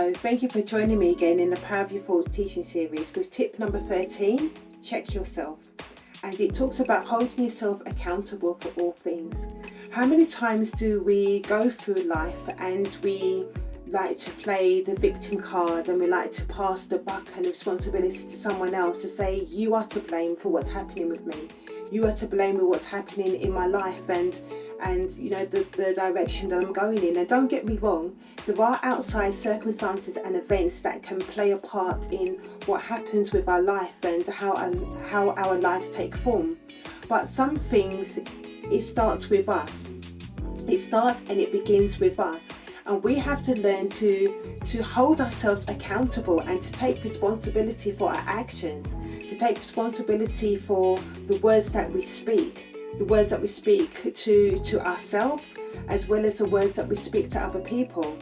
Hello, thank you for joining me again in the Power of Your Thoughts teaching series with tip number 13, check yourself. And it talks about holding yourself accountable for all things. How many times do we go through life and we like to play the victim card and we like to pass the buck and responsibility to someone else to say, you are to blame for what's happening with me. You are to blame with what's happening in my life and you know the direction that I'm going in. And don't get me wrong, there are outside circumstances and events that can play a part in what happens with our life and how our lives take form. But some things, it starts with us. It starts and it begins with us. And we have to learn to hold ourselves accountable and to take responsibility for our actions, to take responsibility for the words that we speak, to ourselves, as well as the words that we speak to other people.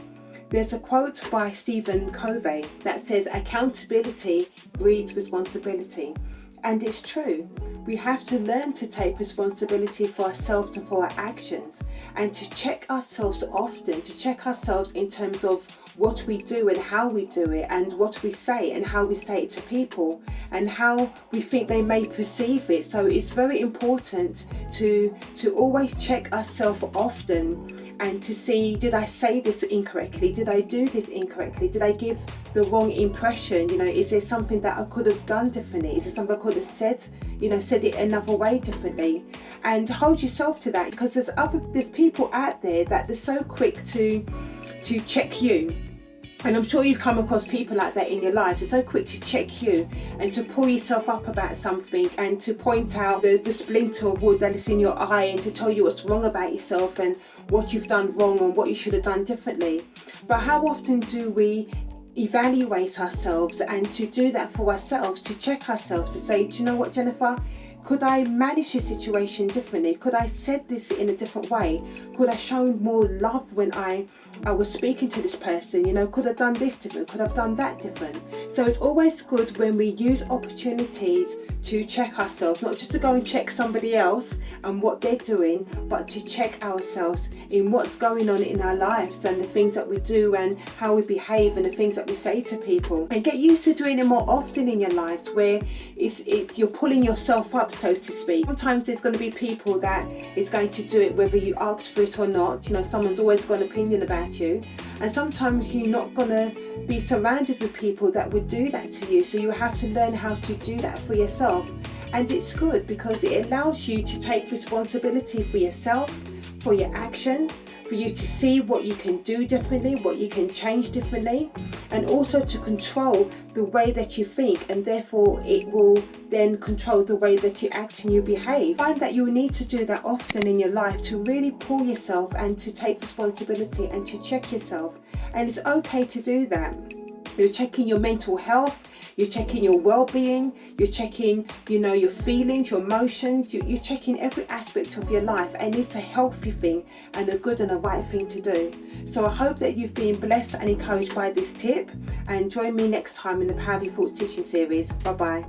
There's a quote by Stephen Covey that says, accountability breeds responsibility. And it's true. We have to learn to take responsibility for ourselves and for our actions, and to check ourselves often, to check ourselves in terms of what we do and how we do it, and what we say and how we say it to people, and how we think they may perceive it. So it's very important to always check ourselves often and to see, did I say this incorrectly? Did I do this incorrectly? Did I give the wrong impression? You know, is there something that I could have done differently? Is there something I could have said, said it another way differently? And hold yourself to that, because there's people out there that they're so quick to check you. And I'm sure you've come across people like that in your lives. They're so quick to check you and to pull yourself up about something and to point out the splinter of wood that is in your eye and to tell you what's wrong about yourself and what you've done wrong and what you should have done differently. But how often do we evaluate ourselves and to do that for ourselves, to check ourselves, to say, do you know what, Jennifer? Could I manage the situation differently? Could I said this in a different way? Could I shown more love when I was speaking to this person? Could I have done this different? Could I have done that different? So it's always good when we use opportunities to check ourselves, not just to go and check somebody else and what they're doing, but to check ourselves in what's going on in our lives and the things that we do and how we behave and the things that we say to people. And get used to doing it more often in your lives, where it's you're pulling yourself up, so to speak. Sometimes there's going to be people that is going to do it whether you ask for it or not. Someone's always got an opinion about you, and sometimes you're not going to be surrounded with people that would do that to you, so you have to learn how to do that for yourself. And it's good because it allows you to take responsibility for yourself, for your actions, for you to see what you can do differently, what you can change differently, and also to control the way that you think, and therefore it will then control the way that you act and you behave. Find that you need to do that often in your life to really pull yourself and to take responsibility and to check yourself. And it's okay to do that. You're checking your mental health, you're checking your well-being, you're checking, your feelings, your emotions, you're checking every aspect of your life, and it's a healthy thing and a good and a right thing to do. So I hope that you've been blessed and encouraged by this tip, and join me next time in the Power of Your Thoughts teaching series. Bye-bye.